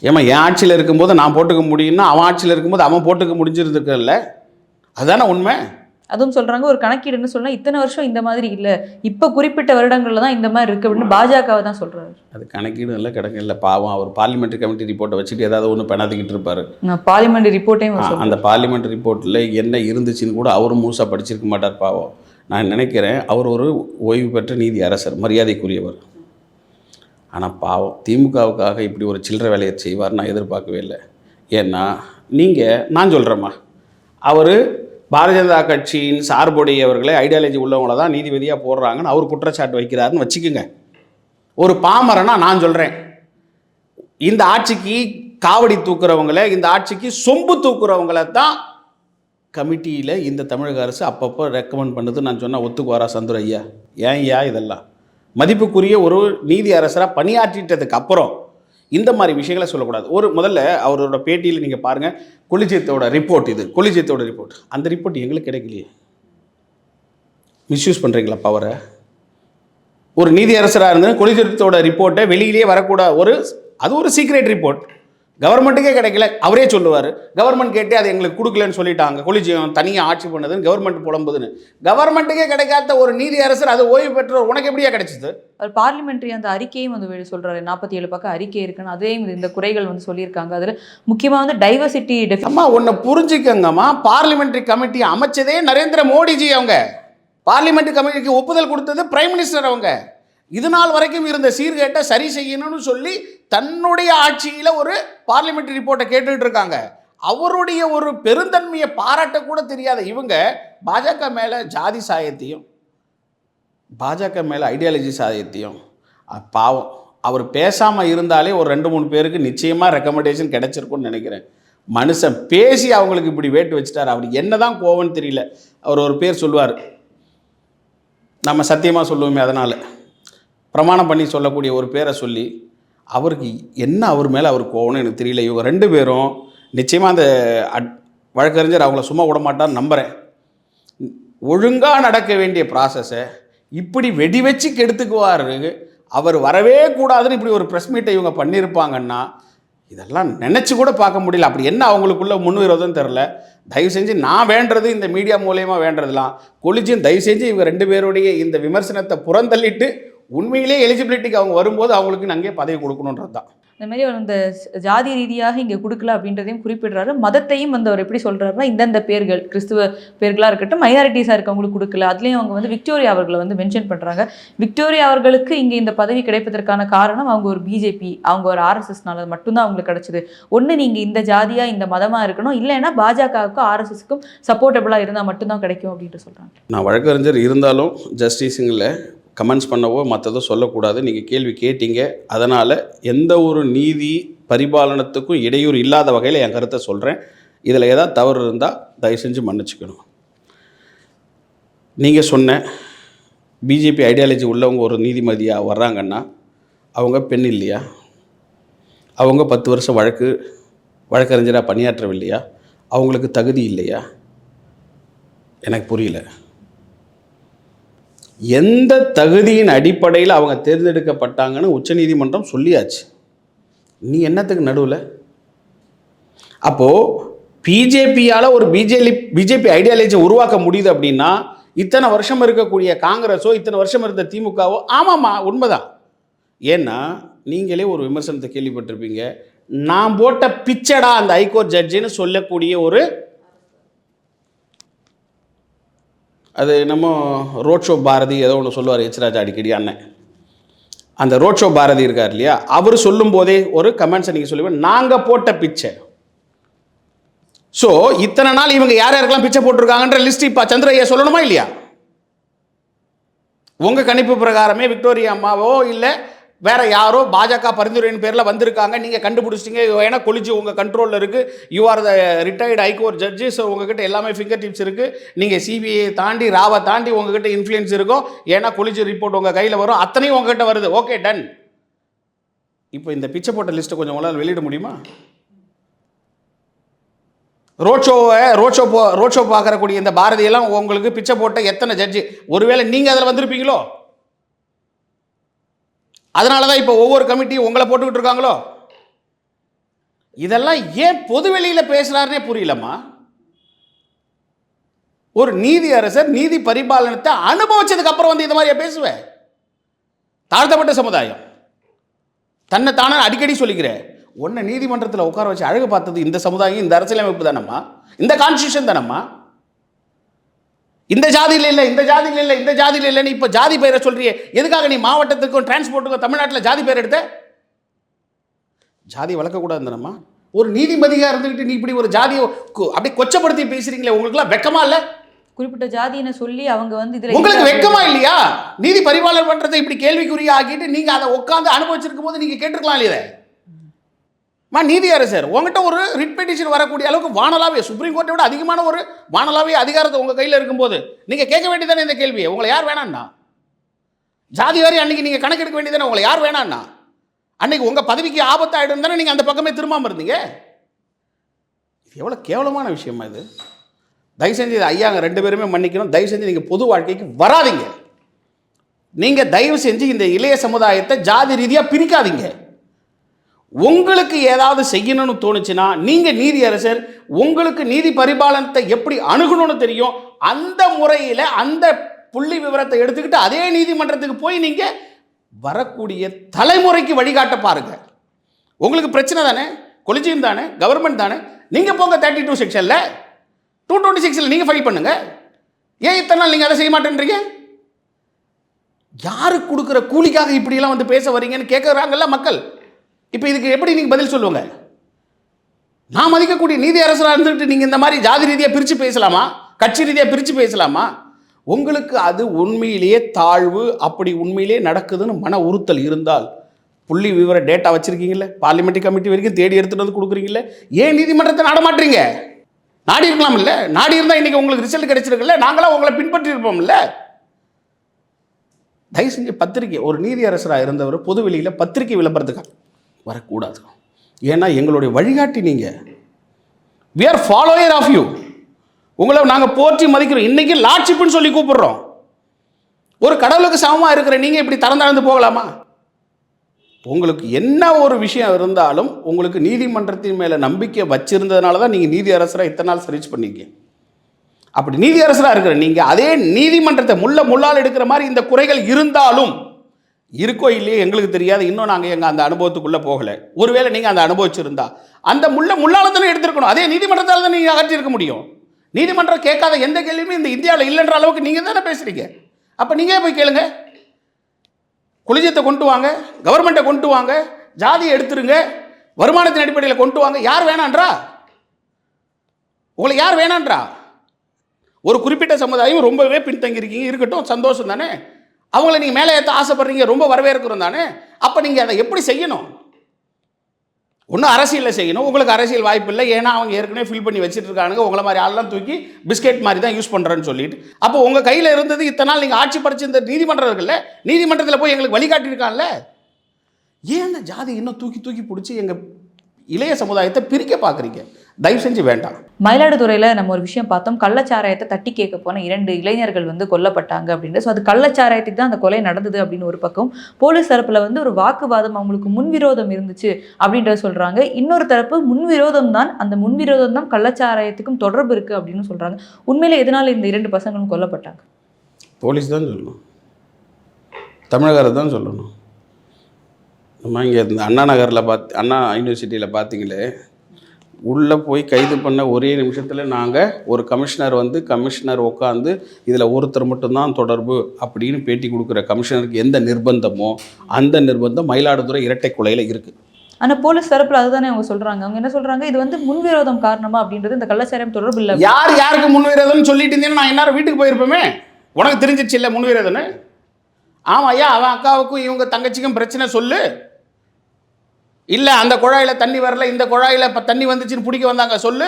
ஏமா என் ஆட்சியில் இருக்கும்போது நான் போட்டுக்க முடியும்னா அவன் ஆட்சியில் இருக்கும்போது அவன் போட்டுக்க முடிஞ்சிருந்துருக்கல, அதுதானே உண்மை. அதுவும் சொல்கிறாங்க, ஒரு கணக்கீடுன்னு சொன்னால் இத்தனை வருஷம் இந்த மாதிரி இல்லை, இப்போ குறிப்பிட்ட வருடங்களில் தான் இந்த மாதிரி இருக்குது அப்படின்னு பாஜகவை தான் சொல்கிறாரு. அது கணக்கீடு இல்லை, கிடக்கு இல்லை, பாவம் அவர் பார்லிமெண்ட்ரி கமிட்டி ரிப்போர்ட்டை வச்சுட்டு ஏதாவது ஒன்று பெணாதிக்கிட்டு இருப்பார். பார்லிமெண்ட் ரிப்போர்ட்டையும் அந்த பார்லிமெண்ட் ரிப்போர்ட்டில் என்ன இருந்துச்சுன்னு கூட அவரும் முழுசாக படிச்சிருக்க மாட்டார் பாவம். நான் நினைக்கிறேன் அவர் ஒரு ஓய்வு பெற்ற நீதி அரசர், மரியாதைக்குரியவர். ஆனால் பாவம் திமுகவுக்காக இப்படி ஒரு சில்லறை வேலையை செய்வார் நான் எதிர்பார்க்கவே இல்லை. ஏன்னா நான் சொல்கிறேம்மா, அவர் பாரதிய ஜனதா கட்சியின் சார்புடையவர்களை ஐடியாலஜி உள்ளவங்கள தான் நீதிபதியாக போடுறாங்கன்னு அவர் குற்றச்சாட்டு வைக்கிறாருன்னு வச்சுக்கோங்க. ஒரு பாமரனா நான் சொல்கிறேன், இந்த ஆட்சிக்கு காவடி தூக்குறவங்கள, இந்த ஆட்சிக்கு சொம்பு தூக்குறவங்கள தான் கமிட்டியில் இந்த தமிழக அரசு அப்பப்போ ரெக்கமெண்ட் பண்ணுது. நான் சொன்னால் ஒத்துக்குவாரா சந்துரு ஐயா? ஏன்யா இதெல்லாம்? மதிப்புக்குரிய ஒரு நீதி அரசராக பணியாற்றிட்டதுக்கு அப்புறம் இந்த மாதிரி விஷயங்களை சொல்லக்கூடாது. முதல்ல அவரோட பேட்டியில் நீங்கள் பாருங்கள், கொலிஜியத்தோட ரிப்போர்ட், இது கொலிஜியத்தோட ரிப்போர்ட். அந்த ரிப்போர்ட் எங்களுக்கு கிடைக்கலையே. மிஸ்யூஸ் பண்ணுறீங்களா பவரை? ஒரு நீதி அரசராக இருந்து கொலிஜியத்தோட ரிப்போர்ட்டை வெளியிலேயே வரக்கூடாது, அது ஒரு சீக்ரெட் ரிப்போர்ட், கவர்மெண்ட்டுக்கே கிடைக்கல. அவரே சொல்லுவார், கவர்மெண்ட் கேட்டு அதை எங்களுக்கு கொடுக்கலன்னு சொல்லிட்டாங்க, கொலிஜியம் தனியாக ஆட்சி பண்ணதுன்னு கவர்மெண்ட் புலம்புதுன்னு. கவர்மெண்ட்டுக்கே கிடைக்காத ஒரு நீதி அரசர் அது ஓய்வு பெற்றோர் உனக்கு எப்படியா கிடைச்சிது? அவர் பார்லிமெண்ட்ரி அந்த அறிக்கையும் வந்து சொல்கிறாரு, 47 பக்கம் அறிக்கை இருக்குன்னு, அதையும் இந்த குறைகள் வந்து சொல்லியிருக்காங்க. அதில் முக்கியமாக வந்து டைவர்சிட்டி. அம்மா ஒன்று புரிஞ்சுக்கங்கம்மா, பார்லிமெண்ட்ரி கமிட்டி அமைச்சதே நரேந்திர மோடிஜி. அவங்க பார்லிமெண்ட்ரி கமிட்டிக்கு ஒப்புதல் கொடுத்தது பிரைம் மினிஸ்டர். அவங்க இது நாள் வரைக்கும் இருந்த சீர்கேட்டை சரி செய்யணும்னு சொல்லி தன்னுடைய ஆட்சியில் ஒரு பார்லிமெண்ட்ரி ரிப்போர்ட்டை கேட்டுட்டு இருக்காங்க. அவருடைய ஒரு பெருந்தன்மையை பாராட்ட கூட தெரியாத இவங்க பாஜக மேலே ஜாதி சாயத்தையும், பாஜக மேலே ஐடியாலஜி சாயத்தையும், பாவம் அவர் பேசாமல் இருந்தாலே ஒரு 2-3 பேருக்கு நிச்சயமாக ரெக்கமெண்டேஷன் கிடைச்சிருக்கும்னு நினைக்கிறேன். மனுஷன் பேசி அவங்களுக்கு இப்படி வேட்டு வச்சுட்டார். அவர் என்ன தான் கோவம்னு தெரியல. அவர் ஒரு பேர் சொல்லுவார், நம்ம சத்தியமாக சொல்லுவோமே, அதனால் பிரமாணம் பண்ணி சொல்லக்கூடிய ஒரு பேரை சொல்லி அவருக்கு என்ன அவர் மேலே அவர் கோவம்னு எனக்கு தெரியல. இவங்க 2 பேரும் நிச்சயமாக அந்த வழக்கறிஞர் அவங்கள சும்மா விட மாட்டான்னு நம்புகிறேன். ஒழுங்காக நடக்க வேண்டிய ப்ராசஸை இப்படி வெடி வச்சு கெடுத்துக்குவார். அவர் வரவே கூடாதுன்னு இப்படி ஒரு ப்ரெஸ் மீட்டை இவங்க பண்ணியிருப்பாங்கன்னா இதெல்லாம் நினச்சி கூட பார்க்க முடியல. அப்படி என்ன அவங்களுக்குள்ள முன்விரோதம் தெரில. தயவு செஞ்சு நான் வேண்டது, இந்த மீடியா மூலயமா வேண்டதெல்லாம் கொலிஜியம் தயவு செஞ்சு இவங்க 2 பேருடைய இந்த விமர்சனத்தை புறந்தள்ளிட்டு உண்மையிலே எலிஜிபிலிட்டிக்கு அவங்க வரும்போது அவங்களுக்கு அங்கே பதவி கொடுக்கணுன்றது தான். இந்த மாதிரி அந்த ஜாதி ரீதியாக இங்கே கொடுக்கல அப்படின்றதையும் குறிப்பிடுறாரு. மதத்தையும் வந்து அவர் எப்படி சொல்கிறாருன்னா, இந்தந்த பேர்கள் கிறிஸ்துவ பேர்களாக இருக்கட்டும், மைனாரிட்டிஸாக இருக்கவங்களுக்கு கொடுக்கல. அதுலேயும் அவங்க வந்து விக்டோரியா அவர்களை வந்து மென்ஷன் பண்ணுறாங்க. விக்டோரியா அவர்களுக்கு இங்கே இந்த பதவி கிடைப்பதற்கான காரணம் அவங்க ஒரு பிஜேபி, அவங்க ஒரு ஆர்எஸ்எஸ்னால மட்டும்தான் அவங்களுக்கு கிடைச்சிது. ஒன்று நீங்கள் இந்த ஜாதியாக இந்த மதமாக இருக்கணும், இல்லைன்னா பாஜகவுக்கும் ஆர்எஸ்எஸ்க்கும் சப்போர்ட்டபுளாக இருந்தால் மட்டும்தான் கிடைக்கும் அப்படின்ட்டு சொல்கிறாங்க. நான் வழக்கறிஞர் இருந்தாலும் ஜஸ்டிஸுங்களில் கமெண்ட்ஸ் பண்ணவோ மற்றதோ சொல்லக்கூடாது. நீங்கள் கேள்வி கேட்டீங்க, அதனால் எந்த ஒரு நீதி பரிபாலனத்துக்கும் இடையூறு இல்லாத வகையில் என் கருத்தை சொல்கிறேன். இதில் ஏதாவது தவறு இருந்தால் தயவு செஞ்சு மன்னிச்சுக்கணும். நீங்கள் சொன்ன பிஜேபி ஐடியாலஜி உள்ளவங்க ஒரு நீதிமதியாக வர்றாங்கன்னா அவங்க பெண் இல்லையா? அவங்க 10 வருஷம் வழக்கறிஞராக பணியாற்றவில்லையா? அவங்களுக்கு தகுதி இல்லையா? எனக்கு புரியல. எந்த தகுதியின் அடிப்படையில் அவங்க தேர்ந்தெடுக்கப்பட்டாங்கன்னு உச்சநீதிமன்றம் சொல்லியாச்சு. நீ என்னத்துக்கு நடுவில்? அப்போது பிஜேபியால் ஒரு பிஜேபி ஐடியாலஜி உருவாக்க முடியுது அப்படின்னா இத்தனை வருஷம் இருக்கக்கூடிய காங்கிரஸோ இத்தனை வருஷம் இருந்த திமுகவோ, ஆமாம்மா உண்மைதான், ஏன்னா நீங்களே ஒரு விமர்சனத்தை கேள்விப்பட்டிருப்பீங்க, நான் போட்ட பிச்சடா அந்த ஹைகோர்ட் ஜட்ஜின்னு சொல்லக்கூடிய ஒரு, அது என்னமோ ரோட் ஷோ பாரதி ஏதோ ஒன்று சொல்லுவார் எச்ராஜா அடிக்கடி அண்ணன், அந்த ரோட் ஷோ பாரதி இருக்கார் இல்லையா, அவர் சொல்லும் போதே ஒரு கமெண்ட்ஸை நீங்கள் சொல்லுவேன், நாங்கள் போட்ட பிச்சை. ஸோ இத்தனை நாள் இவங்க யார் யாருக்கெல்லாம் பிச்சை போட்டிருக்காங்கன்ற லிஸ்ட் இப்போ சந்திரையா சொல்லணுமா இல்லையா? உங்கள் கணிப்பு பிரகாரமே விக்டோரியா அம்மாவோ இல்லை வேற யாரோ பாஜக பரிந்துரையின் பேரில் வந்திருக்காங்க, நீங்கள் கண்டுபிடிச்சிட்டிங்க. ஏன்னா கொலிஜி உங்கள் கண்ட்ரோலில் இருக்குது, you are the retired high court judge. So உங்ககிட்ட எல்லாமே ஃபிங்கர் டிப்ஸ் இருக்குது. நீங்கள் சிபிஐ தாண்டி ராவை தாண்டி உங்ககிட்ட இன்ஃப்ளூயன்ஸ் இருக்கும். ஏன்னா கொலிஜி ரிப்போர்ட் உங்கள் கையில் வரும், அத்தனையும் உங்ககிட்ட வருது. Okay, done. இப்போ இந்த பிச்சை போட்ட லிஸ்ட்டை கொஞ்சம் உங்களால் வெளியிட முடியுமா? ரோட் ஷோ பார்க்கறக்கூடிய இந்த பாரதியெல்லாம் உங்களுக்கு பிச்சை போட்ட எத்தனை ஜட்ஜி? ஒருவேளை நீங்கள் அதில் வந்திருப்பீங்களோ? அதனால தான் இப்போ ஒவ்வொரு கமிட்டியும் உங்களை போட்டுக்கிட்டு இருக்காங்களோ? இதெல்லாம் ஏன் பொது வெளியில் பேசுகிறாருனே புரியலம்மா. ஒரு நீதி அரசர் நீதி பரிபாலனத்தை அனுபவிச்சதுக்கு அப்புறம் வந்து இந்த மாதிரியா பேசுவேன்? தாழ்த்தப்பட்ட சமுதாயம் தன்னை தானே அடிக்கடி சொல்லிக்கிறேன். உன்னை நீதிமன்றத்தில் உட்கார வச்சு அழகு பார்த்தது இந்த சமுதாயம், இந்த அரசியலமைப்பு தானம்மா, இந்த கான்ஸ்டியூஷன் தானம்மா. இந்த ஜாதியில் இல்லை, இந்த ஜாதியில் இல்லை, இந்த ஜாதியில் இல்லைன்னு இப்போ ஜாதி பெயரை சொல்றியே, எதுக்காக நீ மாவட்டத்துக்கும் டிரான்ஸ்போர்ட்டுக்கும் தமிழ்நாட்டில் ஜாதி பெயர் எடுத்த? ஜாதி வளர்க்கக்கூடாது தானம்மா. ஒரு நீதிபதியாக இருந்துக்கிட்டு நீ இப்படி ஒரு ஜாதியை அப்படியே கொச்சப்படுத்தி பேசுறீங்களே, உங்களுக்குலாம் வெக்கமா இல்லை? குறிப்பிட்ட ஜாதியினை சொல்லி அவங்க வந்து இதில் உங்களுக்கு வெக்கமா இல்லையா? நீதி பரிபாலனை பண்ணுறதை இப்படி கேள்விக்குறியா ஆக்கிட்டு நீங்கள் அதை உட்காந்து அனுபவிச்சிருக்கும் போது நீங்கள் கேட்டிருக்கலாம் இல்லையா? நீதி அரசர் உங்ககிட்ட ஒரு ரிட் பெட்டிஷன் வரக்கூடிய அளவுக்கு வானலாவே, சுப்ரீம் கோர்ட்டை விட அதிகமான ஒரு வானலாவே அதிகாரத்தை உங்கள் கையில் இருக்கும்போது நீங்கள் கேட்க வேண்டியதானே இந்த கேள்வியை? உங்களை யார் வேணான்னா? ஜாதி வாரி அன்னைக்கு நீங்கள் கணக்கெடுக்க வேண்டியதானே? உங்களை யார் வேணான்னா? அன்னைக்கு உங்கள் பதவிக்கு ஆபத்தாயிடும் தானே நீங்கள் அந்த பக்கமே திரும்பாமல் இருந்தீங்க. இது எவ்வளோ கேவலமான விஷயமா இது. தயவு செஞ்சு இது ஐயாங்க 2 பேருமே மன்னிக்கணும். தயவு செஞ்சு நீங்கள் பொது வாழ்க்கைக்கு வராதிங்க. நீங்கள் தயவு செஞ்சு இந்த இளைய சமுதாயத்தை ஜாதி ரீதியாக பிரிக்காதீங்க. உங்களுக்கு ஏதாவது செய்யணும்னு தோணுச்சுன்னா நீங்கள் நீதி அரசர், உங்களுக்கு நீதி பரிபாலனத்தை எப்படி அணுகணும்னு தெரியும். அந்த முறையில் அந்த புள்ளி விவரத்தை எடுத்துக்கிட்டு அதே நீதிமன்றத்துக்கு போய் நீங்கள் வரக்கூடிய தலைமுறைக்கு வழிகாட்ட பாருங்க. உங்களுக்கு பிரச்சனை தானே, கொலிஜியம் தானே, கவர்மெண்ட் தானே, நீங்கள் போங்க 32 செக்ஷனில் 226 நீங்கள் ஃபைல் பண்ணுங்க. ஏன் இத்தனை நாள் நீங்கள் அதை செய்ய மாட்டேன்றீங்க? யாருக்கு கொடுக்குற கூலிக்காக இப்படியெல்லாம் வந்து பேச வரீங்கன்னு கேட்குறாங்கல்ல மக்கள். இப்போ இதுக்கு எப்படி நீங்கள் பதில் சொல்லுவாங்க? நான் மதிக்கக்கூடிய நீதி அரசராக இருந்துட்டு நீங்கள் இந்த மாதிரி ஜாதி ரீதியாக பிரித்து பேசலாமா? கட்சி ரீதியாக பிரித்து பேசலாமா? உங்களுக்கு அது உண்மையிலேயே தாழ்வு, அப்படி உண்மையிலேயே நடக்குதுன்னு மன உறுத்தல் இருந்தால் புள்ளி விவர டேட்டா வச்சுருக்கீங்களே, பார்லிமெண்ட்ரி கமிட்டி வரைக்கும் தேடி எடுத்துகிட்டு வந்து கொடுக்குறீங்களே, ஏன் நீதிமன்றத்தை நாட மாட்டீங்க? நாடி இருக்கலாம் இல்லை? நாடி இருந்தால் இன்றைக்கி உங்களுக்கு ரிசல்ட் கிடைச்சிருக்குல்ல, நாங்களாம் உங்களை பின்பற்றி இருப்போம்ல. தயவு செஞ்சு பத்திரிக்கை, ஒரு நீதி அரசராக இருந்தவர் பொது வெளியில் பத்திரிக்கை விளம்பரத்துக்காக வரக்கூடாது. ஏன்னா எங்களுடைய வழிகாட்டி நீங்கள். we are follower of you. உங்களை நாங்கள் போற்றி மதிக்கிறோம். இன்றைக்கி லார்ட்ஷிப்னு சொல்லி கூப்பிடுறோம். ஒரு கடவுளுக்கு சமமாக இருக்கிற நீங்கள் இப்படி தரந்தாழ்ந்து போகலாமா? உங்களுக்கு என்ன ஒரு விஷயம் இருந்தாலும் உங்களுக்கு நீதிமன்றத்தின் மேலே நம்பிக்கை வச்சிருந்ததுனால தான் நீங்கள் நீதி அரசராக இத்தனை நாள் சர்வீஸ் பண்ணீங்க. அப்படி நீதி அரசராக இருக்கிற நீங்கள் அதே நீதிமன்றத்தை முள்ளால் எடுக்கிற மாதிரி இந்த குறைகள் இருந்தாலும் இருக்கோ இல்லையே எங்களுக்கு தெரியாது. இன்னும் நாங்கள் எங்கள் அந்த அனுபவத்துக்குள்ளே போகலை. ஒருவேளை நீங்கள் அந்த அனுபவிச்சிருந்தா அந்த முள்ளால் தானே எடுத்துருக்கணும். அதே நீதிமன்றத்தால் தான் நீங்கள் அகற்றிருக்க முடியும். நீதிமன்றம் கேட்காத எந்த கேள்வியுமே இந்த இந்தியாவில் இல்லைன்ற அளவுக்கு நீங்கள் தானே பேசுகிறீங்க. அப்போ நீங்கள் போய் கேளுங்க. கொலிஜியத்தை கொண்டு வாங்க, கவர்மெண்ட்டை கொண்டு வாங்க, ஜாதியை எடுத்துருங்க, வருமானத்தின் அடிப்படையில் கொண்டு வாங்க. யார் வேணான்றா? உங்களை யார் வேணான்றா? ஒரு குறிப்பிட்ட சமுதாயம் ரொம்பவே பின்தங்கியிருக்கீங்க, இருக்கட்டும், சந்தோஷம் தானே. அவங்கள நீங்கள் மேலே ஏற்ற ஆசைப்படுறீங்க, ரொம்ப வரவேற்கிறோம் தானே. அப்போ நீங்கள் அதை எப்படி செய்யணும்? ஒன்றும் அரசியலில் செய்யணும். உங்களுக்கு அரசியல் வாய்ப்பு இல்லை, ஏன்னா அவங்க ஏற்கனவே ஃபில் பண்ணி வச்சுட்டு இருக்கானுங்க. உங்களை மாதிரி ஆள்லாம் தூக்கி பிஸ்கெட் மாதிரி தான் யூஸ் பண்ணுறேன்னு சொல்லிட்டு. அப்போ உங்கள் கையில் இருந்தது இத்தனை நாள் நீங்கள் ஆட்சி படிச்சு இந்த நீதிமன்றம் இருக்குல்ல, நீதிமன்றத்தில் போய் எங்களுக்கு வழிகாட்டியிருக்கான்ல. ஏன் அந்த ஜாதி இன்னும் தூக்கி பிடிச்சி எங்கள் இளைய சமுதாயத்தை பிரிக்க பார்க்குறீங்க? தயவு செஞ்சு வேண்டாம். மயிலாடுதுறையில் நம்ம ஒரு விஷயம் பார்த்தோம். கள்ளச்சாராயத்தை தட்டி கேட்க போன 2 இளைஞர்கள் வந்து கொல்லப்பட்டாங்க அப்படின்னு. ஸோ அது கள்ளச்சாராயத்துக்கு தான் அந்த கொலை நடந்தது அப்படின்னு ஒரு பக்கம். போலீஸ் தரப்பில் வந்து ஒரு வாக்குவாதம், அவங்களுக்கு முன்விரோதம் இருந்துச்சு அப்படின்றத சொல்கிறாங்க. இன்னொரு தரப்பு முன்விரோதம் தான், அந்த முன்விரோதம் தான் கள்ளச்சாராயத்துக்கும் தொடர்பு இருக்குது அப்படின்னு சொல்கிறாங்க. உண்மையிலே எதனால் இந்த 2 பசங்களும் கொல்லப்பட்டாங்க? போலீஸ் தான் சொல்லணும், தமிழக அரசு தான் சொல்லணும். அம்மா இங்கே இந்த அண்ணா நகரில் அண்ணா யூனிவர்சிட்டியில் பார்த்தீங்களே, உள்ளே போய் கைது பண்ண ஒரே நிமிஷத்தில் நாங்கள் ஒரு கமிஷனர் உட்காந்து இதில் ஒருத்தர் மட்டும்தான் தொடர்பு அப்படின்னு பேட்டி கொடுக்குற கமிஷனருக்கு எந்த நிர்பந்தமோ அந்த நிர்பந்தம் மயிலாடுதுறை இரட்டை கொலையில் இருக்குது. ஆனால் போலீஸ் தரப்பில் அதுதானே அவங்க சொல்கிறாங்க. அவங்க என்ன சொல்கிறாங்க, இது வந்து முன்விரோதம் காரணமா அப்படின்றது இந்த கள்ளச்சாராயம் தொடர்பு இல்லை. யாருக்கு முன்விரோதம்னு சொல்லிட்டு இருந்தீங்கன்னா நான் எல்லாரும் வீட்டுக்கு போயிருப்போமே. உனக்கு தெரிஞ்சிச்சு இல்லை முன்விரோதம்னு? ஆமாம் ஐயா, அவன் அக்காவுக்கும் இவங்க தங்கச்சிக்கும் பிரச்சனை சொல்லு. இல்லை அந்த குழாயில் தண்ணி வரல, இந்த குழாயில் இப்போ தண்ணி வந்துச்சுன்னு பிடிக்க வந்தாங்க சொல்லு.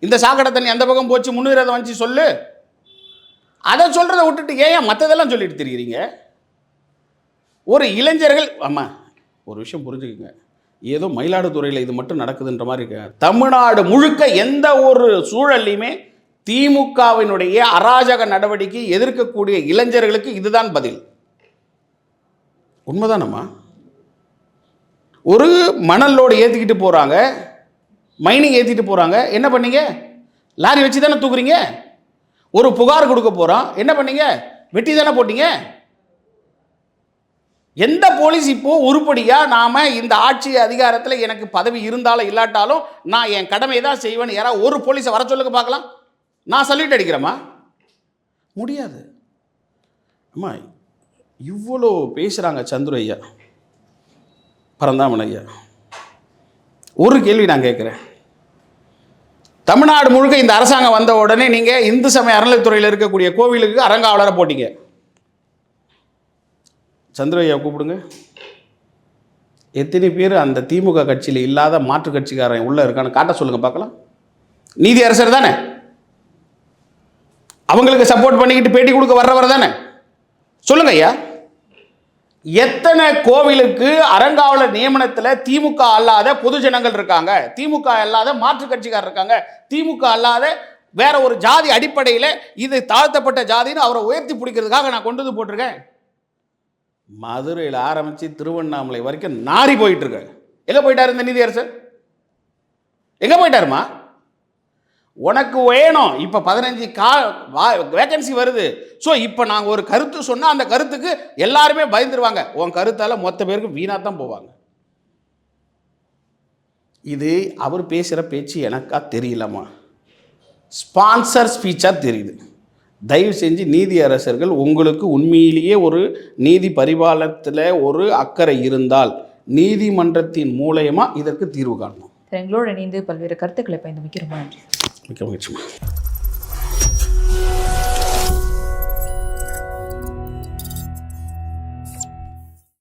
இந்த சாக்கடை தண்ணி அந்த பக்கம் போச்சு முன்விரோதம் வந்துச்சு சொல்லு. அதை சொல்கிறத விட்டுட்டு ஏன் மற்றதெல்லாம் சொல்லிட்டு தெரியுறீங்க? ஒரு இளைஞர்கள், ஆமாம் ஒரு விஷயம் புரிஞ்சுக்குங்க, ஏதோ மயிலாடுதுறையில் இது மட்டும் நடக்குதுன்ற மாதிரி இருக்கு. தமிழ்நாடு முழுக்க எந்த ஒரு சூழல்லையுமே திமுகவினுடைய அராஜக நடவடிக்கை எதிர்க்கக்கூடிய இளைஞர்களுக்கு இதுதான் பதில். உண்மைதானம்மா? ஒரு மணல் லோடு ஏற்றிக்கிட்டு போகிறாங்க, மைனிங் ஏற்றிட்டு போகிறாங்க, என்ன பண்ணீங்க? லாரி வச்சு தானே தூக்குறீங்க. ஒரு புகார் கொடுக்க போகிறோம், என்ன பண்ணீங்க? வெட்டி தானே போட்டீங்க. எந்த போலீஸ் இப்போ உருப்படியாக நாம் இந்த ஆட்சி அதிகாரத்தில் எனக்கு பதவி இருந்தாலும் இல்லாட்டாலும் நான் என் கடமையை தான் செய்வேன்னு யாராவது ஒரு போலீஸை வர சொல்லுங்க பார்க்கலாம். நான் சல்யூட் அடிக்கிறேம்மா? முடியாது. அம்மா இவ்வளோ பேசுகிறாங்க சந்துரு ஐயா, பரந்தாமன் ஐயா. ஒரு கேள்வி நான் கேட்குறேன். தமிழ்நாடு முழுக்க இந்த அரசாங்கம் வந்த உடனே நீங்கள் இந்து சமய அறநிலைத்துறையில் இருக்கக்கூடிய கோவிலுக்கு அறங்காவலரை போட்டீங்க. சந்துரு ஐயா கூப்பிடுங்க. எத்தனை பேர் அந்த திமுக கட்சியில் இல்லாத மாற்று கட்சிக்காரன் உள்ளே இருக்கான்னு காட்ட சொல்லுங்கள் பார்க்கலாம். நீதி அரசர் தானே, அவங்களுக்கு சப்போர்ட் பண்ணிக்கிட்டு பேட்டி கொடுக்க வர்றவர் தானே, சொல்லுங்க ஐயா. எத்தனை கோவிலுக்கு அறங்காவலர் நியமனத்தில் திமுக அல்லாத பொதுஜனங்கள் இருக்காங்க, திமுக அல்லாத மாற்று கட்சிக்காரர் இருக்காங்க, திமுக அல்லாத வேற ஒரு ஜாதி அடிப்படையில் இது தாழ்த்தப்பட்ட ஜாதின்னு அவரை உயர்த்தி பிடிக்கிறதுக்காக நான் கொண்டு வந்து போட்டிருக்கேன். மதுரையில் ஆரம்பித்து திருவண்ணாமலை வரைக்கும் நாரி போயிட்டு இருக்க. எங்கே போயிட்டார் இந்த நீதியரசர்? எங்கே போயிட்டாருமா? உனக்கு வேணும் இப்போ 15 வேகன்சி வருது. ஸோ இப்போ நாங்கள் ஒரு கருத்து சொன்னால் அந்த கருத்துக்கு எல்லாருமே பயந்துருவாங்க. உன் கருத்தால் மொத்த பேருக்கு வீணாக தான் போவாங்க. இது அவர் பேசுகிற பேச்சு எனக்கா தெரியலம்மா, ஸ்பான்சர் ஸ்பீச்சாக தெரியுது. தயவு செஞ்சு நீதி அரசர்கள் உங்களுக்கு உண்மையிலேயே ஒரு நீதி பரிபாலனத்தில் ஒரு அக்கறை இருந்தால் நீதிமன்றத்தின் மூலயமா இதற்கு தீர்வு காணணும். எங்களோடு இணைந்து பல்வேறு கருத்துக்களை பயந்து மிக்க ரொம்ப நன்றி. மிக்க மகிழ்ச்சி.